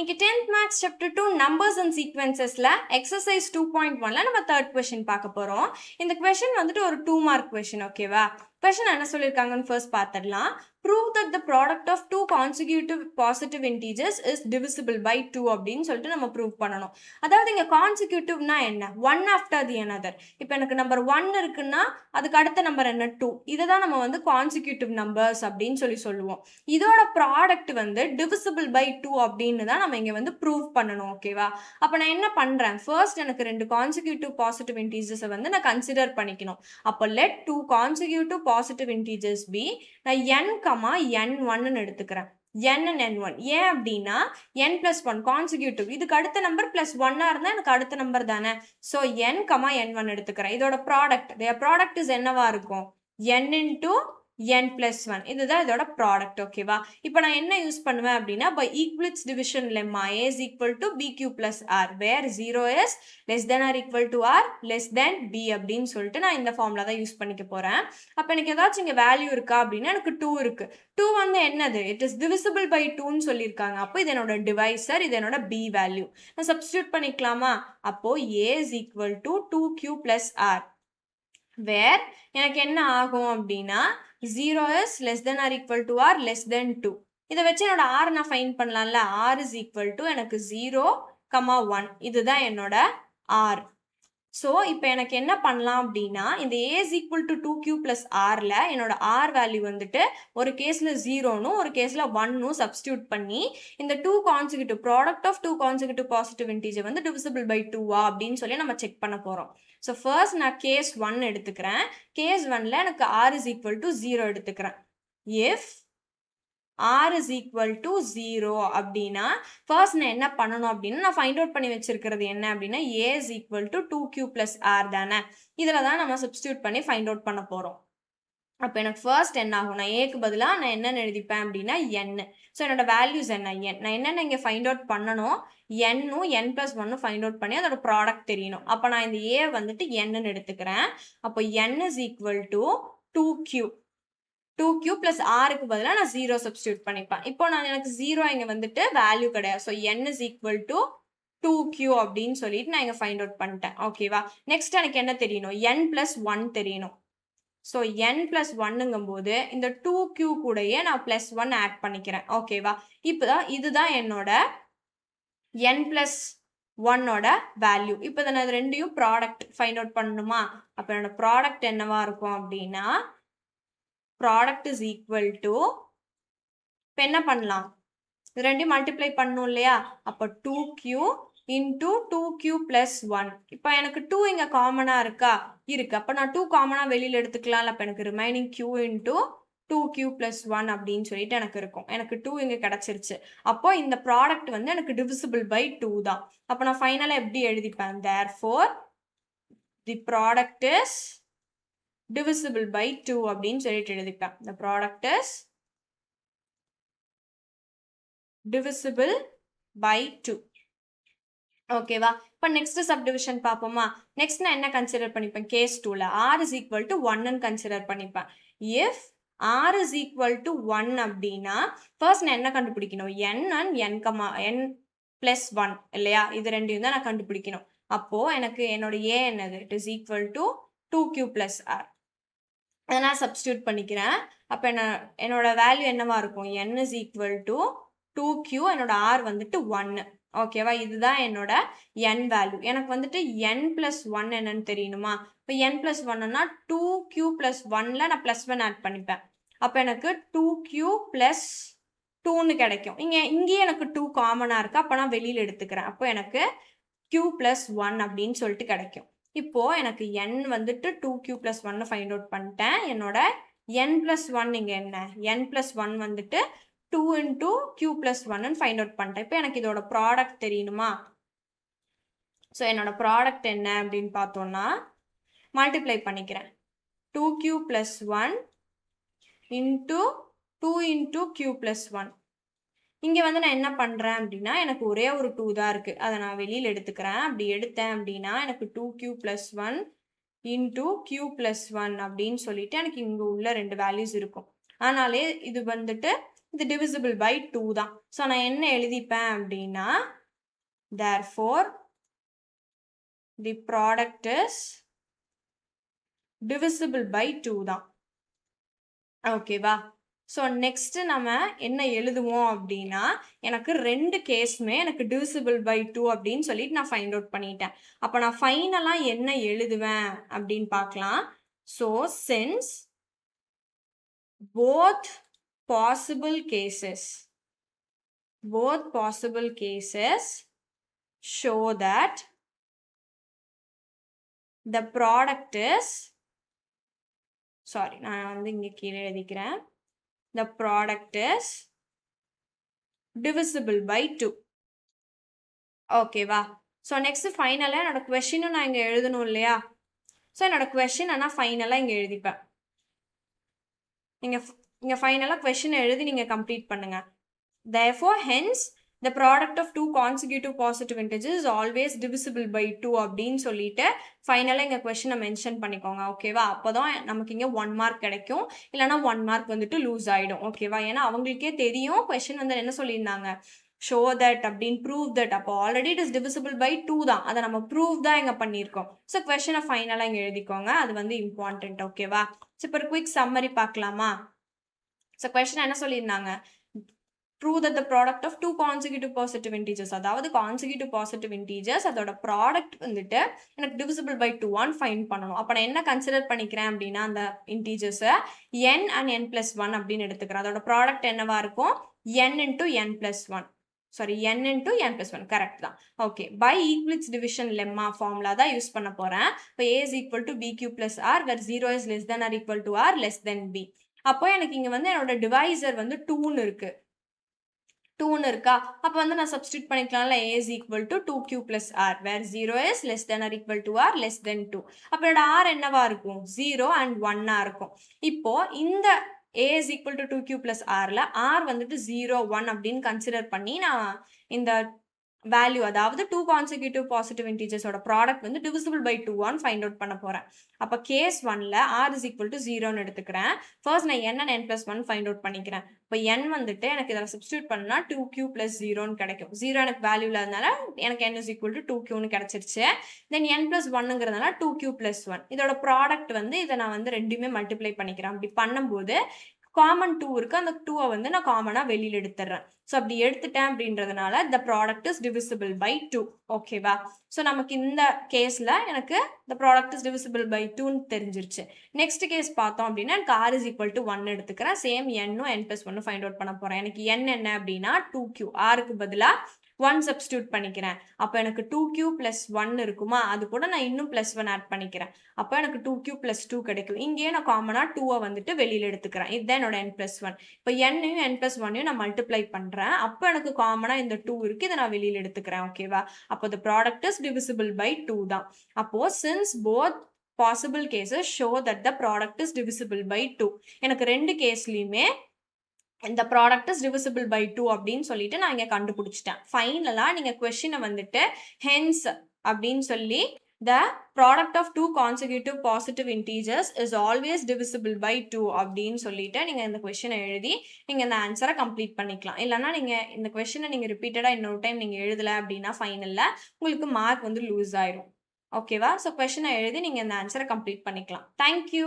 இன்னைக்கு 10th Maths Chapter 2 Numbers and Sequencesல Exercise 2.1ல நம்ம third question பார்க்க போறோம். இந்த question வந்துட்டு ஒரு 2 mark question, ஓகேவா? question என்ன சொல்லிருக்காங்கன்னு first பார்த்திடலாம். Prove that the product of two consecutive positive integers is divisible by 2 அப்படின்னு சொல்லிட்டு நம்ம prove பண்ணணும். அதாவது இங்க consecutiveனா என்ன? One after the another. இப்போ எனக்கு number 1 இருக்குன்னா அதுக்கு அடுத்த நம்பர் என்ன? 2. இதை தான் நம்ம வந்து consecutive numbers அப்படின்னு சொல்லுவோம். இதோட ப்ராடக்ட் வந்து divisible by 2 அப்படின்னு தான் நம்ம இங்க வந்து ப்ரூவ் பண்ணணும், ஓகேவா? அப்ப நான் என்ன பண்றேன்? ஃபர்ஸ்ட் எனக்கு ரெண்டு கான்சிக்யூட்டிவ் பாசிட்டிவ் இன்டீஜர்ஸை வந்து நான் கன்சிடர் பண்ணிக்கணும். அப்போ let two consecutive positive integers be, நான் n, n1 எடுத்துக்கிறேன். n and n1. ஏன் அப்படின்னா n plus 1 consecutive, இதுக்கு அடுத்த நம்பர் plus 1 இருந்தா எனக்கு அடுத்த நம்பர் தானே. ஸோ n, n1 எடுத்துக்கிறேன். இதோட ப்ராடக்ட், their product is என்னவா இருக்கும்? n into n plus 1. இதுதான் இதோட ப்ராடக்ட், ஓகேவா? இப்போ நான் என்ன யூஸ் பண்ணுவேன் அப்படின்னா by Euclid's division lemma a is equal to bq plus r where 0 is less than or equal to r less than b அப்படின்னு சொல்லிட்டு நான் இந்த ஃபார்முலா தான் யூஸ் பண்ணிக்க போறேன். அப்போ எனக்கு ஏதாச்சும் இங்கே வேல்யூ இருக்கா அப்படின்னா எனக்கு 2 இருக்கு. 2 வந்து என்னது? இட் இஸ் divisible by 2ன்னு சொல்லியிருக்காங்க. அப்போ இது என்னோட டிவைசர், இது என்னோட b வேல்யூ. நான் சப்ஸ்டியூட் பண்ணிக்கலாமா? அப்போ a is equal to 2q plus r where எனக்கு என்ன ஆகும் அப்படின்னா 0 is less than or equal to r less than 2. இதை வச்சு என்னோட r நான் ஃபைண்ட் பண்ணலாம்ல. r is equal to எனக்கு 0, 1. இதுதான் என்னோட r. ஸோ இப்போ எனக்கு என்ன பண்ணலாம் அப்படின்னா இந்த a is equal to 2q plus rல என்னோட r வேல்யூ வந்துட்டு ஒரு கேஸில் 0னும் ஒரு கேஸில் 1னும் சப்ஸ்டியூட் பண்ணி இந்த product of two consecutive positive integer வந்து divisible by 2 அப்படின்னு சொல்லி நம்ம செக் பண்ண போகிறோம். ஸோ ஃபர்ஸ்ட் நான் கேஸ் 1 எடுத்துக்கிறேன். கேஸ் 1ல எனக்கு r is equal to 0 எடுத்துக்கிறேன். if r is equal to 0 அப்படின்னா ஃபர்ஸ்ட் நான் என்ன பண்ணணும் அப்படின்னா நான் ஃபைண்ட் அவுட் பண்ணி வச்சிருக்கிறது என்ன அப்படின்னா a is equal to 2q plus r தானே. இதில் தான் நம்ம சப்ஸ்டியூட் பண்ணி ஃபைண்ட் அவுட் பண்ண போகிறோம். அப்போ எனக்கு ஃபர்ஸ்ட் என்ன ஆகும்? நான் ஏக்கு பதிலாக நான் என்னென்னு எழுதிப்பேன் அப்படின்னா n. ஸோ என்னோட வேல்யூஸ் என்ன? n. நான் என்னென்ன இங்கே ஃபைண்ட் அவுட் பண்ணணும்? n-ம் n plus 1-ம் ஃபைண்ட் அவுட் பண்ணி அதோட ப்ராடக்ட் தெரியணும். அப்போ நான் இந்த a வந்துட்டு n-ன்னு எடுத்துக்கிறேன். அப்போ n is equal to 2q plus rக்கு பதிலாக நான் 0 சப்ஸ்டியூட் பண்ணிப்பேன். இப்போ நான் எனக்கு 0 இங்கே வந்துட்டு வேல்யூ கிடையாது. So n is equal to 2q அப்படின்னு சொல்லிட்டு நான் இங்கே ஃபைண்ட் அவுட் பண்ணிட்டேன், ஓகேவா? நெக்ஸ்ட் எனக்கு என்ன தெரியணும்? n plus 1 தெரியணும். ஸோ n plus 1ங்கும் போது இந்த 2q கூடயே நான் plus 1 ஆட் பண்ணிக்கிறேன், ஓகேவா? இப்போதான் இதுதான் என்னோட n plus 1ஓட வேல்யூ. இப்போ நான் இது ரெண்டையும் ப்ராடக்ட் ஃபைண்ட் அவுட் பண்ணணுமா? அப்போ என்னோட ப்ராடக்ட் என்னவா இருக்கும் அப்படின்னா ப்ராடக்ட் இஸ் ஈக்குவல் டு, இப்போ என்ன பண்ணலாம்? இது ரெண்டையும் மல்டிப்ளை பண்ணணும் இல்லையா? அப்போ 2q into 2q plus 1. இப்போ எனக்கு 2 இங்கே காமனாக இருக்கா? இருக்கு. அப்போ நான் 2 காமனாக வெளியில் எடுத்துக்கலாம். அப்போ எனக்கு remaining q into 2q plus 1 அப்படின்னு சொல்லிட்டு எனக்கு இருக்கும். எனக்கு 2 இங்கே கிடச்சிருச்சு. அப்போ இந்த ப்ராடக்ட் வந்து எனக்கு divisible by 2 தான். அப்போ நான் ஃபைனலாக எப்படி எழுதிப்பேன்? therefore the product is divisible by 2 அப்படின்னு சொல்லிட்டு எழுதிப்பேன். the product is divisible by 2. ஓகேவா? இப்போ நெக்ஸ்ட் சப்டிவிஷன் பார்ப்போமா? நெக்ஸ்ட் நான் என்ன கன்சிடர் பண்ணிப்பேன்? கேஸ் 2ல r is equal to 1ன்னு கன்சிடர் பண்ணிப்பேன். if r is equal to 1 அப்படின்னா ஃபர்ஸ்ட் நான் என்ன கண்டுபிடிக்கணும்? n and n plus 1 இல்லையா? இது ரெண்டையும் தான் நான் கண்டுபிடிக்கணும். அப்போ எனக்கு என்னோட a என்னது? it is equal to 2q plus r. அதை நான் சப்ஸ்டியூட் பண்ணிக்கிறேன். அப்போ என்னோட வேல்யூ என்னவா இருக்கும்? n is equal to 2q, என்னோட r வந்துட்டு 1, ஓகேவா? இதுதான் என்னோட n வேல்யூ. எனக்கு வந்துட்டு n plus 1 என்னன்னு தெரியணுமா? இப்போ n plus 1ன்னா 2q plus 1ல நான் plus 1 ஆட் பண்ணிப்பேன். அப்போ எனக்கு 2q plus 2ன்னு கிடைக்கும். இங்கேயே எனக்கு 2 காமனாக இருக்கு. அப்போ நான் வெளியில் எடுத்துக்கிறேன். அப்போ எனக்கு q plus 1 அப்படின்னு சொல்லிட்டு கிடைக்கும். இப்போ எனக்கு n வந்துட்டு 2q plus 1 ஃபைண்ட் அவுட் பண்ணிட்டேன். என்னோட n plus 1 இங்கே என்ன? n plus 1 வந்துட்டு 2 into q plus 1ன்னு ஃபைண்ட் அவுட் பண்ணிட்டேன். இப்போ எனக்கு இதோட ப்ராடக்ட் தெரியணுமா? ஸோ என்னோட ப்ராடக்ட் என்ன அப்படின்னு பார்த்தோன்னா மல்டிப்ளை பண்ணிக்கிறேன். 2q plus 1 into 2 into q plus 1. இங்கே வந்து நான் என்ன பண்ணுறேன் அப்படின்னா எனக்கு ஒரே ஒரு 2 தான் இருக்குது. அதை நான் வெளியில் எடுத்துக்கிறேன். அப்படி எடுத்தேன் அப்படின்னா எனக்கு 2q plus 1 into q plus 1 அப்படின்னு சொல்லிட்டு எனக்கு இங்கே உள்ள ரெண்டு வேல்யூஸ் இருக்கும். ஆனாலே இது வந்துட்டு இது divisible by 2 தான். ஸோ நான் என்ன எழுதிப்பேன் அப்படின்னா therefore the product is divisible by 2 தான். ஓகேவா? ஸோ நெக்ஸ்ட் நம்ம என்ன எழுதுவோம் அப்படின்னா எனக்கு ரெண்டு கேஸுமே எனக்கு divisible by 2 அப்படின்னு சொல்லிட்டு நான் ஃபைண்ட் அவுட் பண்ணிட்டேன். அப்போ நான் ஃபைனலாக என்ன எழுதுவேன் அப்படின்னு பார்க்கலாம். So since both possible cases show that the product is நான் வந்து இங்க கீழே எழுதிக்கிறேன். the product is divisible by 2. ஓகேவா? ஸோ நெக்ஸ்ட் ஃபைனலாக என்னோட கொஷினும் நான் இங்கே எழுதணும் இல்லையா? ஸோ என்னோட கொஷின் ஆனால் ஃபைனலாக இங்கே எழுதிப்பேன். நீங்கள் ஃபைனலாக கொஷினை எழுதி நீங்கள் கம்ப்ளீட் பண்ணுங்க. therefore hence the product of two consecutive positive integers is always divisible by 2 அப்படின்னு சொல்லிட்டு ஃபைனலாக இங்கே கொஷினை மென்ஷன் பண்ணிக்கோங்க. ஓகேவா? அப்போ தான் நமக்கு இங்கே 1 மார்க் கிடைக்கும். இல்லைனா 1 மார்க் வந்துட்டு லூஸ் ஆகிடும். ஓகேவா? ஏன்னா அவங்களுக்கே தெரியும் கொஷின் வந்து என்ன சொல்லியிருந்தாங்க, ஷோ தட் அப்படின்னு ப்ரூவ் தட். அப்போ already it is divisible by 2 தான். அதை நம்ம ப்ரூவ் தான் இங்கே பண்ணியிருக்கோம். ஸோ கொஷினை ஃபைனலாக இங்கே எழுதிக்கோங்க. அது வந்து இம்பார்ட்டன்ட். ஓகேவா? ஸோ இப்போ ஒரு குயிக் சம்மரி பார்க்கலாமா? ஸோ கொஷின் என்ன சொல்லியிருந்தாங்க, prove that the product of two consecutive positive integers, அதாவது consecutive positive integers அதோட ப்ராடக்ட் வந்துட்டு எனக்கு divisible by 2 ஆன் ஃபைண்ட் பண்ணணும். அப்போ நான் என்ன கன்சிடர் பண்ணிக்கிறேன் அப்படின்னா அந்த இன்டீஜர்ஸை n and n plus 1 அப்படின்னு எடுத்துக்கிறேன். அதோட ப்ராடக்ட் என்னவா இருக்கும், n into n plus 1. n into n plus 1 correct தான். Okay, by Euclid's division lemma formula தான் யூஸ் பண்ண போகிறேன். இப்போ a is equal to bq plus r where 0 is less than or equal to r less than b. அப்போ எனக்கு இங்கே வந்து என்னோட டிவைசர் வந்து 2ன்னு இருக்கு. 2ன்னு இருக்கா? அப்போ வந்து நான் substitute பண்ணிக்கலாம்ல, a is equal to 2q plus r where 0 is less than or equal to r less than 2. அப்போ என்னோட r என்னவா இருக்கும், 0 and 1 இருக்கும். இப்போ இந்த a is equal to 2q plus rல r வந்துட்டு 0 1 அப்படின்னு கன்சிடர் பண்ணி நான் இந்த வேல்யூ, அதாவது டூ கான்சிக்யூட்டிவ் பாசிட்டிவ் இன்டீஜர்ஸோட ப்ராடக்ட் வந்து divisible by 2 ஆன் ஃபைண்ட் அவுட் பண்ண போகிறேன். அப்போ கேஸ் 1ல r is equal to 0ன்னு எடுத்துக்கிறேன். ஃபர்ஸ்ட் நான் n and n plus 1 find out பண்ணிக்கிறேன். இப்போ n வந்துட்டு எனக்கு இதில் சப்ஸ்டியூட் பண்ணா 2q plus 0ன்னு கிடைக்கும். 0 எனக்கு வேல்யூ இல்லாதனால எனக்கு n is equal to 2qன்னு கிடைச்சிருச்சு. தென் n plus 1ங்கிறதுனால 2q plus 1. இதோட ப்ராடக்ட் வந்து இதை நான் வந்து ரெண்டுமே மல்டிப்ளை பண்ணிக்கிறேன். அப்படி பண்ணும்போது காமன் 2 இருக்கு, அந்த 2 வந்து நான் காமனாக வெளியில் எடுத்துடுறேன். ஸோ அப்படி எடுத்துட்டேன் அப்படின்றதுனால the product is divisible by 2. ஓகேவா? ஸோ நமக்கு இந்த கேஸில் எனக்கு the product is divisible by 2ன்னு தெரிஞ்சிருச்சு. நெக்ஸ்ட் கேஸ் பார்த்தோம் அப்படின்னா எனக்கு r is equal to 1 எடுத்துக்கிறேன். சேம் n-ம் n plus 1 ஃபைண்ட் அவுட் பண்ண போகிறேன். எனக்கு n என்ன அப்படின்னா 2q, r-க்கு பதிலாக 1 சப்ஸ்டியூட் பண்ணிக்கிறேன். அப்போ எனக்கு 2q plus 1 இருக்குமா, அது கூட நான் இன்னும் plus 1 ஆட் பண்ணிக்கிறேன். அப்போ எனக்கு 2q plus 2 கிடைக்கும். இங்கேயே நான் காமனாக 2-ஐ வந்துட்டு வெளியில் எடுத்துக்கிறேன். இதுதான் என்னோட n plus 1. இப்போ n-யும் n plus 1-யும் நான் மல்டிப்ளை பண்ணுறேன். அப்போ எனக்கு காமனாக இந்த 2 இருக்குது, இதை நான் வெளியில் எடுத்துக்கிறேன். ஓகேவா? அப்போ the product is divisible by 2 தான். அப்போது since both possible cases show that the product is divisible by 2, எனக்கு ரெண்டு கேஸ்லையுமே இந்த ப்ராடக்ட் இஸ் divisible by 2 அப்படின்னு சொல்லிட்டு நான் இங்கே கண்டுபிடிச்சிட்டேன். ஃபைனலாக நீங்கள் கொஸ்டினை வந்துட்டு hence அப்படின்னு சொல்லி the product of two consecutive positive integers is always divisible by 2 அப்படின்னு சொல்லிட்டு நீங்கள் இந்த கொஸ்டினை எழுதி நீங்கள் இந்த ஆன்சரை கம்ப்ளீட் பண்ணிக்கலாம். இல்லைனா நீங்கள் இந்த கொஸ்டினை நீங்கள் ரிப்பீட்டடாக இன்னொரு டைம் நீங்கள் எழுதலை அப்படின்னா ஃபைனலில் உங்களுக்கு மார்க் வந்து லூஸ் ஆயிரும். ஓகேவா? ஸோ கொஸ்டினை எழுதி நீங்கள் இந்த ஆன்சரை கம்ப்ளீட் பண்ணிக்கலாம். தேங்க்யூ.